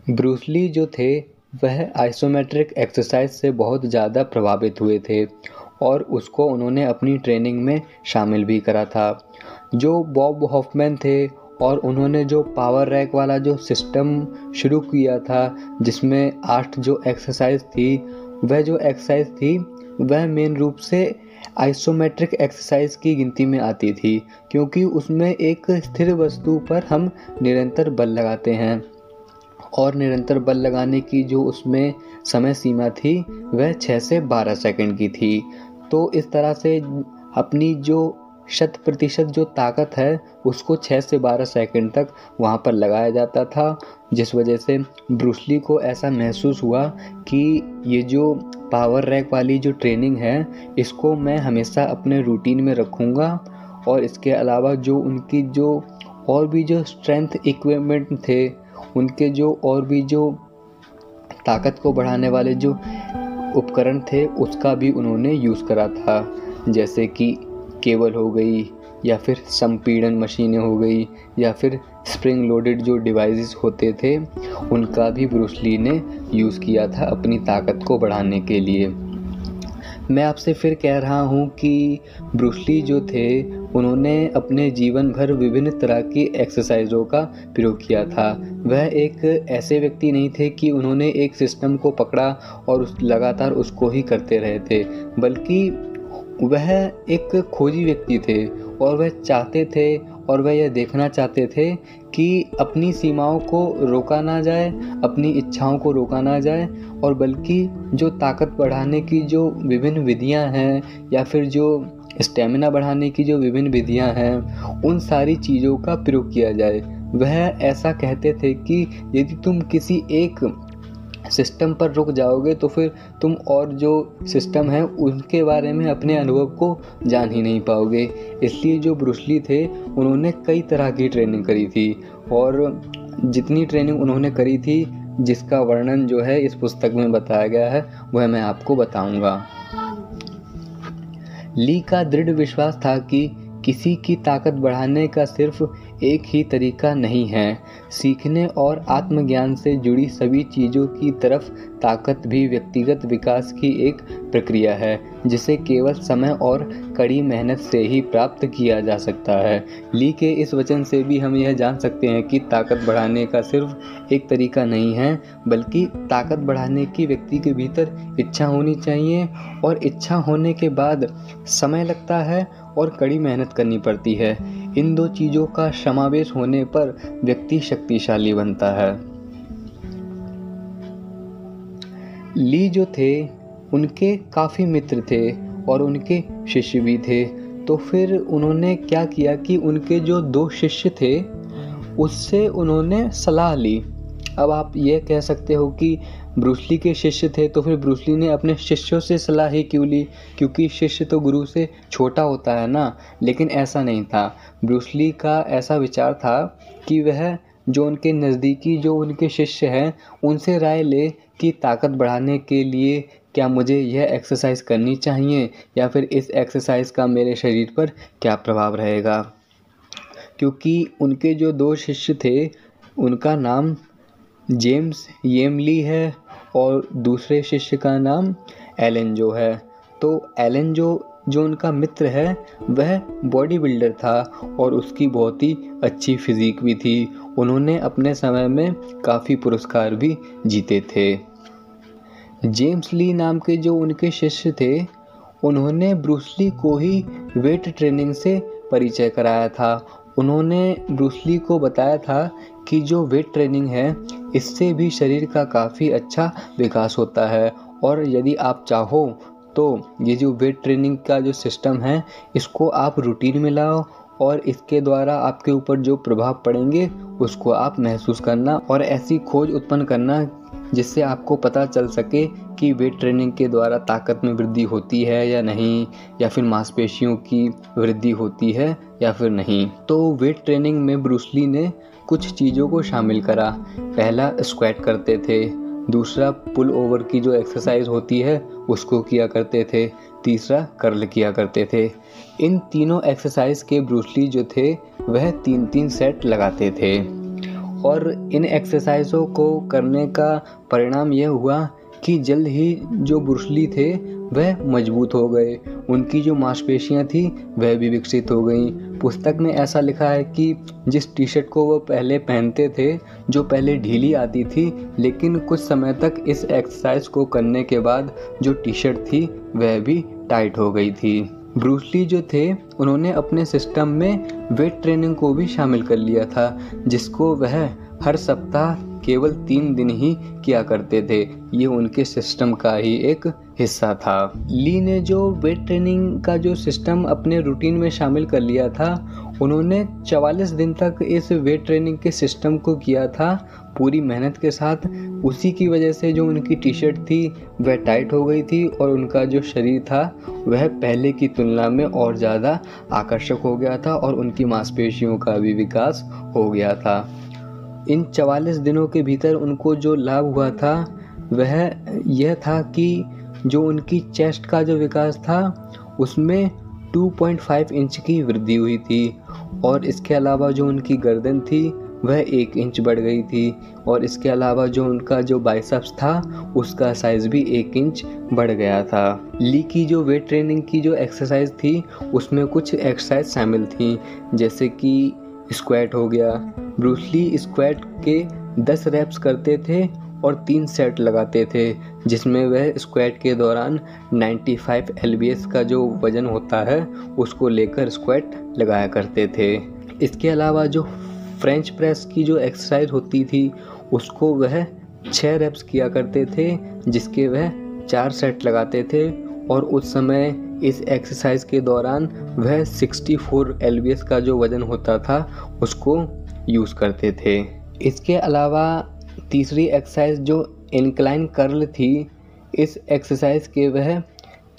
Bruce Lee जो थे वह आइसोमेट्रिक एक्सरसाइज से बहुत ज़्यादा प्रभावित हुए थे और उसको उन्होंने अपनी ट्रेनिंग में शामिल भी करा था। जो बॉब हॉफमैन थे और उन्होंने जो पावर रैक वाला जो सिस्टम शुरू किया था जिसमें 8 जो एक्सरसाइज थी, वह जो एक्सरसाइज थी वह मेन रूप से आइसोमेट्रिक एक्सरसाइज की गिनती में आती थी, क्योंकि उसमें एक स्थिर वस्तु पर हम निरंतर बल लगाते हैं और निरंतर बल लगाने की जो उसमें समय सीमा थी वह 6 से 12 सेकंड की थी। तो इस तरह से अपनी जो 100% जो ताकत है उसको 6 से 12 सेकंड तक वहाँ पर लगाया जाता था, जिस वजह से ब्रूस ली को ऐसा महसूस हुआ कि ये जो पावर रैक वाली जो ट्रेनिंग है इसको मैं हमेशा अपने रूटीन में रखूँगा। और इसके अलावा जो उनकी जो और भी जो स्ट्रेंथ इक्विपमेंट थे, उनके जो और भी जो ताकत को बढ़ाने वाले जो उपकरण थे उसका भी उन्होंने यूज़ करा था, जैसे कि केबल हो गई या फिर संपीड़न मशीनें हो गई या फिर स्प्रिंग लोडेड जो डिवाइसेस होते थे उनका भी ब्रूस ली ने यूज़ किया था अपनी ताकत को बढ़ाने के लिए। मैं आपसे फिर कह रहा हूँ कि ब्रूस ली जो थे उन्होंने अपने जीवन भर विभिन्न तरह की एक्सरसाइज़ों का प्रयोग किया था। वह एक ऐसे व्यक्ति नहीं थे कि उन्होंने एक सिस्टम को पकड़ा और लगातार उसको ही करते रहे थे, बल्कि वह एक खोजी व्यक्ति थे और वह चाहते थे और वह यह देखना चाहते थे कि अपनी सीमाओं को रोका ना जाए, अपनी इच्छाओं को रोका ना जाए, और बल्कि जो ताकत बढ़ाने की जो विभिन्न विधियां हैं या फिर जो स्टेमिना बढ़ाने की जो विभिन्न विधियां हैं उन सारी चीज़ों का प्रयोग किया जाए। वह ऐसा कहते थे कि यदि तुम किसी एक सिस्टम पर रुक जाओगे तो फिर तुम और जो सिस्टम है उनके बारे में अपने अनुभव को जान ही नहीं पाओगे। इसलिए जो ब्रूस ली थे उन्होंने कई तरह की ट्रेनिंग करी थी और जितनी ट्रेनिंग उन्होंने करी थी जिसका वर्णन जो है इस पुस्तक में बताया गया है वह मैं आपको बताऊंगा। ली का दृढ़ विश्वास था कि किसी की ताकत बढ़ाने का सिर्फ एक ही तरीका नहीं है। सीखने और आत्मज्ञान से जुड़ी सभी चीज़ों की तरफ ताकत भी व्यक्तिगत विकास की एक प्रक्रिया है जिसे केवल समय और कड़ी मेहनत से ही प्राप्त किया जा सकता है। ली के इस वचन से भी हम यह जान सकते हैं कि ताकत बढ़ाने का सिर्फ एक तरीका नहीं है, बल्कि ताकत बढ़ाने की व्यक्ति के भीतर इच्छा होनी चाहिए और इच्छा होने के बाद समय लगता है और कड़ी मेहनत करनी पड़ती है। इन दो चीज़ों का समावेश होने पर व्यक्ति शक्तिशाली बनता है। ली जो थे उनके काफ़ी मित्र थे और उनके शिष्य भी थे। तो फिर उन्होंने क्या किया कि उनके जो 2 शिष्य थे उससे उन्होंने सलाह ली। अब आप ये कह सकते हो कि ब्रूस ली के शिष्य थे तो फिर ब्रूस ली ने अपने शिष्यों से सलाह ही क्यों ली, क्योंकि शिष्य तो गुरु से छोटा होता है ना। लेकिन ऐसा नहीं था। ब्रूस ली का ऐसा विचार था कि वह जो उनके नज़दीकी जो उनके शिष्य हैं उनसे राय ले कि ताकत बढ़ाने के लिए क्या मुझे यह एक्सरसाइज करनी चाहिए या फिर इस एक्सरसाइज का मेरे शरीर पर क्या प्रभाव रहेगा। क्योंकि उनके जो 2 शिष्य थे उनका नाम जेम्स येम ली है और दूसरे शिष्य का नाम एलन जो है। तो एलन जो उनका मित्र है वह बॉडी बिल्डर था और उसकी बहुत ही अच्छी फिजिक भी थी। उन्होंने अपने समय में काफ़ी पुरस्कार भी जीते थे। जेम्स ली नाम के जो उनके शिष्य थे उन्होंने ब्रूस ली को ही वेट ट्रेनिंग से परिचय कराया था। उन्होंने ब्रूस ली को बताया था कि जो वेट ट्रेनिंग है इससे भी शरीर का काफ़ी अच्छा विकास होता है और यदि आप चाहो तो ये जो वेट ट्रेनिंग का जो सिस्टम है इसको आप रूटीन में लाओ और इसके द्वारा आपके ऊपर जो प्रभाव पड़ेंगे उसको आप महसूस करना और ऐसी खोज उत्पन्न करना जिससे आपको पता चल सके कि वेट ट्रेनिंग के द्वारा ताकत में वृद्धि होती है या नहीं, या फिर मांसपेशियों की वृद्धि होती है या फिर नहीं। तो वेट ट्रेनिंग में ब्रूस ली ने कुछ चीज़ों को शामिल करा। पहला स्क्वाट करते थे, दूसरा पुल ओवर की जो एक्सरसाइज होती है उसको किया करते थे, तीसरा कर्ल किया करते थे। इन तीनों एक्सरसाइज के ब्रूस ली जो थे वह 3-3 सेट लगाते थे और इन एक्सरसाइजों को करने का परिणाम यह हुआ कि जल्द ही जो ब्रूस ली थे वह मजबूत हो गए, उनकी जो मांसपेशियां थी वह भी विकसित हो गईं। पुस्तक में ऐसा लिखा है कि जिस टी शर्ट को वो पहले पहनते थे, जो पहले ढीली आती थी, लेकिन कुछ समय तक इस एक्सरसाइज को करने के बाद जो टी शर्ट थी वह भी टाइट हो गई थी। ब्रूस ली जो थे उन्होंने अपने सिस्टम में वेट ट्रेनिंग को भी शामिल कर लिया था, जिसको वह हर सप्ताह केवल 3 दिन ही किया करते थे। ये उनके सिस्टम का ही एक हिस्सा था। ली ने जो वेट ट्रेनिंग का जो सिस्टम अपने रूटीन में शामिल कर लिया था, उन्होंने 44 दिन तक इस वेट ट्रेनिंग के सिस्टम को किया था पूरी मेहनत के साथ। उसी की वजह से जो उनकी टी शर्ट थी वह टाइट हो गई थी और उनका जो शरीर था वह पहले की तुलना में और ज़्यादा आकर्षक हो गया था और उनकी मांसपेशियों का भी विकास हो गया था। इन 44 दिनों के भीतर उनको जो लाभ हुआ था वह यह था कि जो उनकी चेस्ट का जो विकास था उसमें 2.5 इंच की वृद्धि हुई थी और इसके अलावा जो उनकी गर्दन थी वह 1 इंच बढ़ गई थी और इसके अलावा जो उनका जो बाइसेप्स था उसका साइज़ भी 1 इंच बढ़ गया था। ली की जो वेट ट्रेनिंग की जो एक्सरसाइज थी उसमें कुछ एक्सरसाइज शामिल थी, जैसे कि स्क्वाट हो गया। ब्रूस ली स्क्वाट के 10 रैप्स करते थे और 3 सेट लगाते थे, जिसमें वह स्क्वाट के दौरान 95 lbs का जो वज़न होता है उसको लेकर स्क्वाट लगाया करते थे। इसके अलावा जो फ्रेंच प्रेस की जो एक्सरसाइज होती थी उसको वह 6 रैप्स किया करते थे, जिसके वह 4 सेट लगाते थे और उस समय इस एक्सरसाइज के दौरान वह 64 lbs का जो वज़न होता था उसको यूज़ करते थे। इसके अलावा तीसरी एक्सरसाइज जो इंक्लाइन कर्ल थी, इस एक्सरसाइज के वह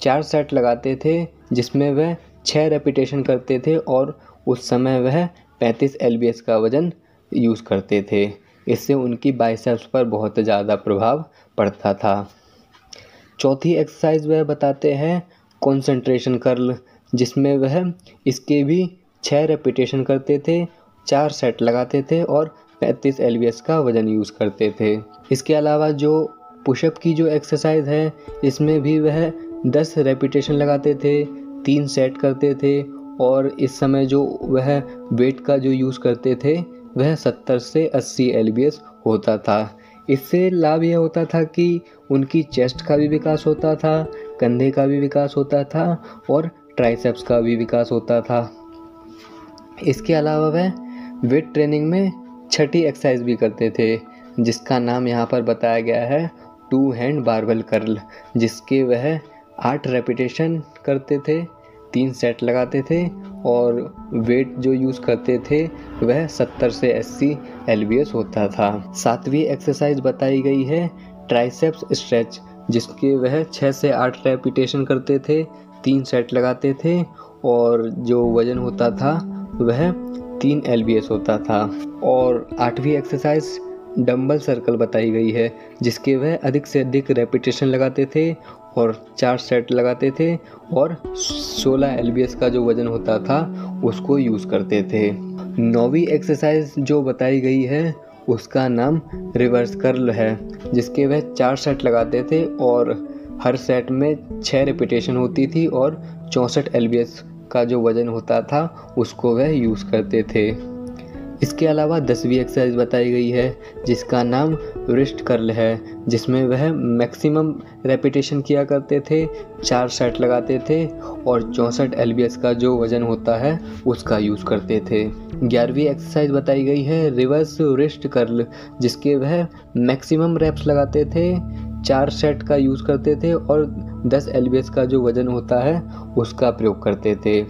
4 सेट लगाते थे, जिसमें वह 6 रेपिटेशन करते थे और उस समय वह 35 lbs का वज़न यूज़ करते थे। इससे उनकी बाइसेप्स पर बहुत ज़्यादा प्रभाव पड़ता था। चौथी एक्सरसाइज वह बताते हैं कंसंट्रेशन कर्ल, जिसमें वह इसके भी 6 रेपिटेशन करते थे, 4 सेट लगाते थे और 35 lbs का वज़न यूज़ करते थे। इसके अलावा जो पुशअप की जो एक्सरसाइज है इसमें भी वह 10 रेपिटेशन लगाते थे, 3 सेट करते थे और इस समय जो वह वेट का जो यूज़ करते थे वह 70 से 80 lbs होता था। इससे लाभ यह होता था कि उनकी चेस्ट का भी विकास होता था, कंधे का भी विकास होता था और ट्राइसेप्स का भी विकास होता था। इसके अलावा वह वेट ट्रेनिंग में छठी एक्सरसाइज भी करते थे, जिसका नाम यहाँ पर बताया गया है 2 हैंड बारबेल कर्ल, जिसके वह 8 रेपिटेशन करते थे, 3 सेट लगाते थे और वेट जो यूज़ करते थे वह 70 से 80 lbs होता था। 7वीं एक्सरसाइज बताई गई है ट्राइसेप्स स्ट्रेच, जिसके वह 6 से 8 रेपिटेशन करते थे, 3 सेट लगाते थे और जो वज़न होता था वह 3 lbs होता था। और 8वीं एक्सरसाइज डंबल सर्कल बताई गई है, जिसके वह अधिक से अधिक रेपिटेशन लगाते थे और 4 सेट लगाते थे और 16 lbs का जो वज़न होता था उसको यूज़ करते थे। 9वीं एक्सरसाइज जो बताई गई है उसका नाम रिवर्स कर्ल है, जिसके वह 4 सेट लगाते थे और हर सेट में 6 रेपिटेशन होती थी और 64 lbs का जो वज़न होता था उसको वह यूज़ करते थे। इसके अलावा 10वीं एक्सरसाइज बताई गई है जिसका नाम रिस्ट कर्ल है, जिसमें वह मैक्सिमम रेपिटेशन किया करते थे, 4 सेट लगाते थे और 64 lbs का जो वज़न होता है उसका यूज़ करते थे। 11वीं एक्सरसाइज बताई गई है रिवर्स रिस्ट कर्ल, जिसके वह मैक्सिमम रेप्स लगाते थे, 4 सेट का यूज़ करते थे और 10 lbs का जो वज़न होता है उसका प्रयोग करते थे।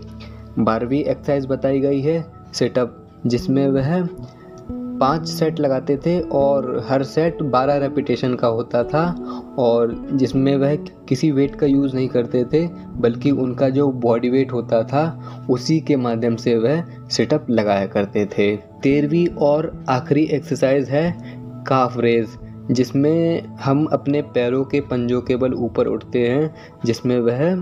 12वीं एक्सरसाइज बताई गई है सिटअप, जिसमें वह 5 सेट लगाते थे और हर सेट 12 रेपिटेशन का होता था और जिसमें वह किसी वेट का यूज़ नहीं करते थे, बल्कि उनका जो बॉडी वेट होता था उसी के माध्यम से वह सिटअप लगाया करते थे। 13वीं और आखिरी एक्सरसाइज है काफ रेज, जिसमें हम अपने पैरों के पंजों के बल ऊपर उठते हैं, जिसमें वह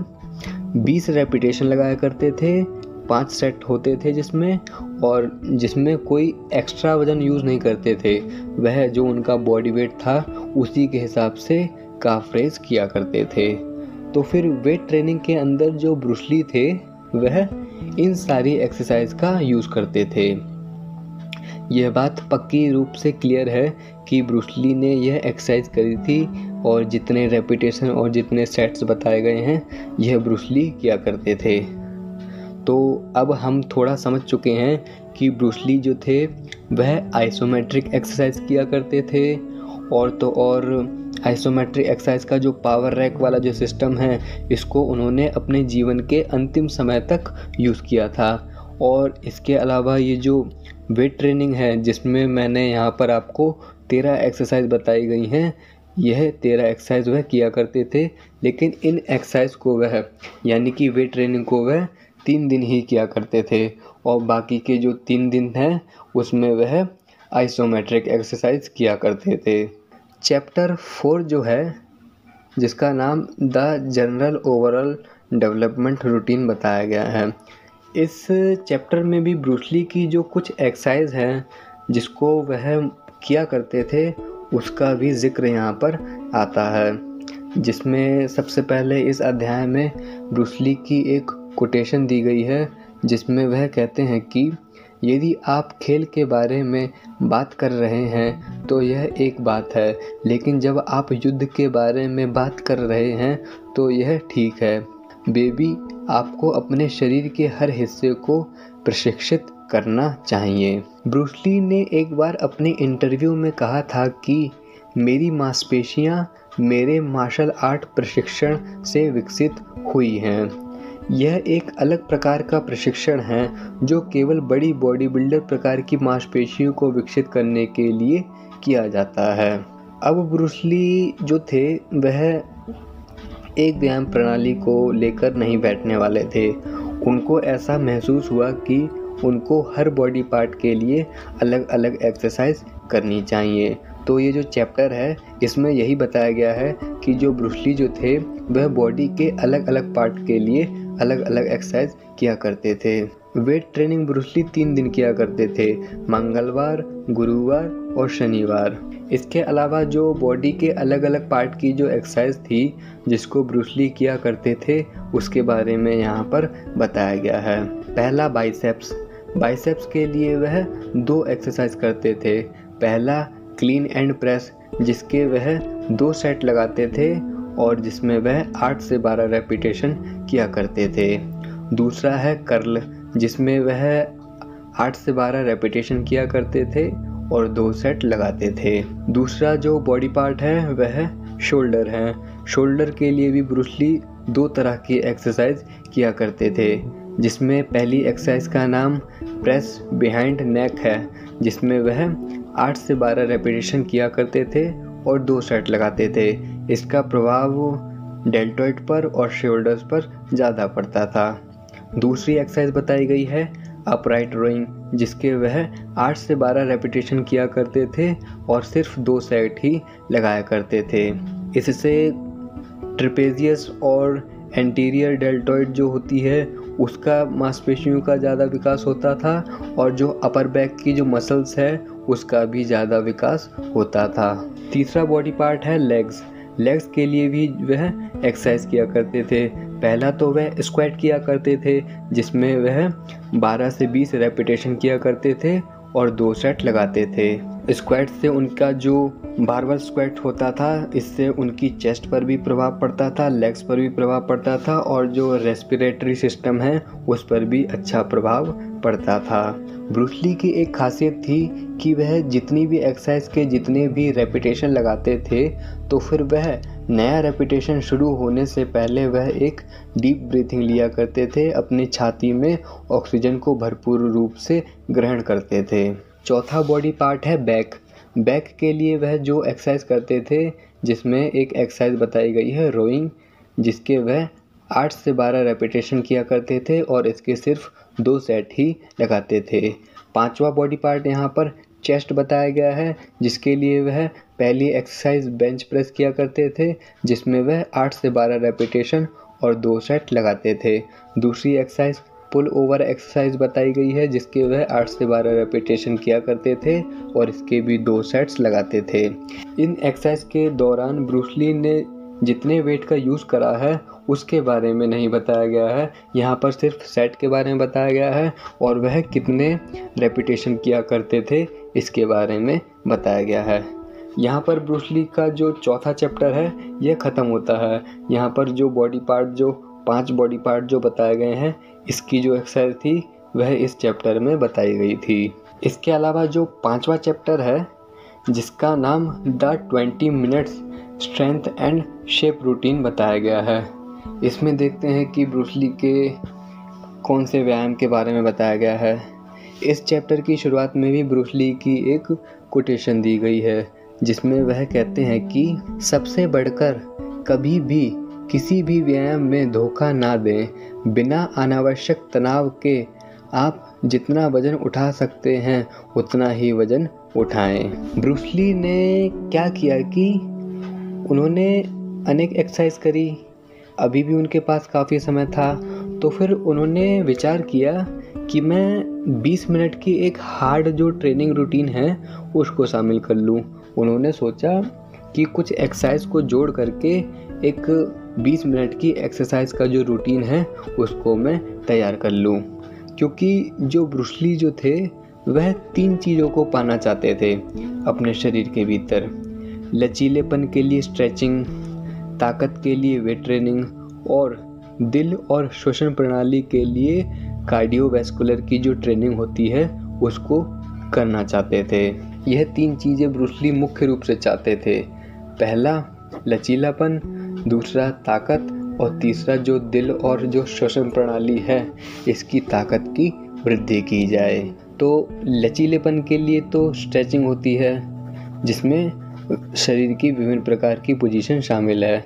20 रेपिटेशन लगाया करते थे, 5 सेट होते थे जिसमें कोई एक्स्ट्रा वज़न यूज़ नहीं करते थे। वह जो उनका बॉडी वेट था उसी के हिसाब से काफ रेज़ किया करते थे। तो फिर वेट ट्रेनिंग के अंदर जो ब्रूस ली थे वह इन सारी एक्सरसाइज का यूज़ करते थे। यह बात पक्की रूप से क्लियर है कि ब्रूस ली ने यह एक्सरसाइज करी थी और जितने रेपिटेशन और जितने सेट्स बताए गए हैं यह ब्रूस ली किया करते थे। तो अब हम थोड़ा समझ चुके हैं कि ब्रूस ली जो थे वह आइसोमेट्रिक एक्सरसाइज किया करते थे और आइसोमेट्रिक एक्सरसाइज का जो पावर रैक वाला जो सिस्टम है इसको उन्होंने अपने जीवन के अंतिम समय तक यूज़ किया था। और इसके अलावा ये जो वेट ट्रेनिंग है जिसमें मैंने यहाँ पर आपको 13 एक्सरसाइज बताई गई हैं, यह 13 एक्सरसाइज वह किया करते थे। लेकिन इन एक्सरसाइज को वह यानी कि वेट ट्रेनिंग को वह 3 दिन ही किया करते थे और बाकी के जो 3 दिन हैं उसमें वह आइसोमेट्रिक एक्सरसाइज किया करते थे। चैप्टर 4 जो है जिसका नाम the general overall development routine बताया गया है, इस चैप्टर में भी ब्रूस ली की जो कुछ एक्सरसाइज हैं जिसको वह किया करते थे उसका भी जिक्र यहाँ पर आता है। जिसमें सबसे पहले इस अध्याय में ब्रूस ली की एक कोटेशन दी गई है जिसमें वह कहते हैं कि यदि आप खेल के बारे में बात कर रहे हैं तो यह एक बात है, लेकिन जब आप युद्ध के बारे में बात कर रहे हैं तो यह ठीक है। बेबी, आपको अपने शरीर के हर हिस्से को प्रशिक्षित करना चाहिए। ब्रूस ली ने एक बार अपने इंटरव्यू में कहा था कि मेरी मांसपेशियां मेरे मार्शल आर्ट प्रशिक्षण से विकसित हुई हैं। यह एक अलग प्रकार का प्रशिक्षण है जो केवल बड़ी बॉडी बिल्डर प्रकार की मांसपेशियों को विकसित करने के लिए किया जाता है। अब ब्रूस ली जो थे वह एक व्यायाम प्रणाली को लेकर नहीं बैठने वाले थे। उनको ऐसा महसूस हुआ कि उनको हर बॉडी पार्ट के लिए अलग अलग एक्सरसाइज करनी चाहिए। तो ये जो चैप्टर है इसमें यही बताया गया है कि जो ब्रूस ली जो थे वह बॉडी के अलग अलग पार्ट के लिए अलग अलग एक्सरसाइज किया करते थे। वेट ट्रेनिंग ब्रूस ली 3 दिन किया करते थे, मंगलवार, गुरुवार और शनिवार। इसके अलावा जो बॉडी के अलग अलग पार्ट की जो एक्सरसाइज थी जिसको ब्रूस ली किया करते थे उसके बारे में यहाँ पर बताया गया है। पहला बाइसेप्स के लिए वह 2 एक्सरसाइज करते थे। पहला क्लीन एंड प्रेस जिसके वह 2 सेट लगाते थे और जिसमें वह 8 से 12 रेपिटेशन किया करते थे। दूसरा है कर्ल जिसमें वह 8 से 12 रेपिटेशन किया करते थे और 2 सेट लगाते थे। दूसरा जो बॉडी पार्ट है वह शोल्डर है। शोल्डर के लिए भी ब्रूस ली 2 तरह की एक्सरसाइज किया करते थे जिसमें पहली एक्सरसाइज का नाम प्रेस बिहाइंड नेक है जिसमें वह 8 से 12 रेपिटेशन किया करते थे और 2 सेट लगाते थे। इसका प्रभाव डेल्टॉइड पर और शोल्डर्स पर ज़्यादा पड़ता था। दूसरी एक्सरसाइज बताई गई है अपराइट रोइंग जिसके वह 8 से 12 रेपिटेशन किया करते थे और सिर्फ 2 सेट ही लगाया करते थे। इससे ट्रेपेजियस और एंटीरियर डेल्टॉइड जो होती है उसका मांसपेशियों का ज़्यादा विकास होता था और जो अपर बैक की जो मसल्स है उसका भी ज़्यादा विकास होता था। तीसरा बॉडी पार्ट है लेग्स के लिए भी वह एक्सरसाइज किया करते थे। पहला तो वह स्क्वाट किया करते थे जिसमें वह 12 से 20 रेपिटेशन किया करते थे और 2 सेट लगाते थे। स्क्वाट से उनका जो बारबल स्क्वाट होता था इससे उनकी चेस्ट पर भी प्रभाव पड़ता था, लेग्स पर भी प्रभाव पड़ता था और जो रेस्पिरेटरी सिस्टम है उस पर भी अच्छा प्रभाव पड़ता था। ब्रूस ली की एक खासियत थी कि वह जितनी भी एक्सरसाइज के जितने भी रेपिटेशन लगाते थे तो फिर वह नया रेपिटेशन शुरू होने से पहले वह एक डीप ब्रीथिंग लिया करते थे, अपनी छाती में ऑक्सीजन को भरपूर रूप से ग्रहण करते थे। चौथा बॉडी पार्ट है बैक के लिए वह जो एक्सरसाइज करते थे जिसमें एक एक्सरसाइज बताई गई है रोइंग जिसके वह 8 से 12 रेपिटेशन किया करते थे और इसके सिर्फ 2 सेट ही लगाते थे। पांचवा बॉडी पार्ट यहाँ पर चेस्ट बताया गया है जिसके लिए वह पहली एक्सरसाइज बेंच प्रेस किया करते थे जिसमें वह 8 से 12 रेपिटेशन और 2 सेट लगाते थे। दूसरी एक्सरसाइज पुल ओवर एक्सरसाइज बताई गई है, जिसके वह 8 से 12 रेपिटेशन किया करते थे और इसके भी 2 सेट्स लगाते थे। इन एक्सरसाइज के दौरान ब्रूस ली ने जितने वेट का यूज़ करा है उसके बारे में नहीं बताया गया है, यहाँ पर सिर्फ सेट के बारे में बताया गया है और वह कितने रेपिटेशन किया करते थे इसके बारे में बताया गया है। यहाँ पर ब्रूस ली का जो चौथा चैप्टर है यह ख़त्म होता है। यहाँ पर जो 5 बॉडी पार्ट जो बताए गए हैं, इसकी जो एक्सरसाइज थी वह इस चैप्टर में बताई गई थी। इसके अलावा जो 5वां चैप्टर है, जिसका नाम the 20 minutes strength and shape routine बताया गया है, इसमें देखते हैं कि ब्रूस ली के कौन से व्यायाम के बारे में बताया गया है। इस चैप्टर की शुरुआत में भी ब्रूस ली की एक कोटेशन दी गई है, जिसमें वह कहते हैं कि सबसे बढ़कर कभी भी किसी भी व्यायाम में धोखा ना दें। बिना अनावश्यक तनाव के आप जितना वजन उठा सकते हैं उतना ही वजन उठाएं। ब्रूस ली ने क्या किया कि उन्होंने अनेक एक्सरसाइज करी, अभी भी उनके पास काफ़ी समय था, तो फिर उन्होंने विचार किया कि मैं 20 मिनट की एक हार्ड जो ट्रेनिंग रूटीन है उसको शामिल कर लूँ। उन्होंने सोचा कि कुछ एक्सरसाइज को जोड़ करके एक 20 मिनट की एक्सरसाइज का जो रूटीन है उसको मैं तैयार कर लूँ, क्योंकि जो ब्रूस ली जो थे वह 3 चीज़ों को पाना चाहते थे अपने शरीर के भीतर। लचीलेपन के लिए स्ट्रेचिंग, ताकत के लिए वेट ट्रेनिंग और दिल और श्वसन प्रणाली के लिए कार्डियोवैस्कुलर की जो ट्रेनिंग होती है उसको करना चाहते थे। यह 3 चीज़ें ब्रूस ली मुख्य रूप से चाहते थे। पहला लचीलापन, दूसरा ताकत और तीसरा जो दिल और जो श्वसन प्रणाली है इसकी ताकत की वृद्धि की जाए। तो लचीलेपन के लिए तो स्ट्रेचिंग होती है, जिसमें शरीर की विभिन्न प्रकार की पोजीशन शामिल है।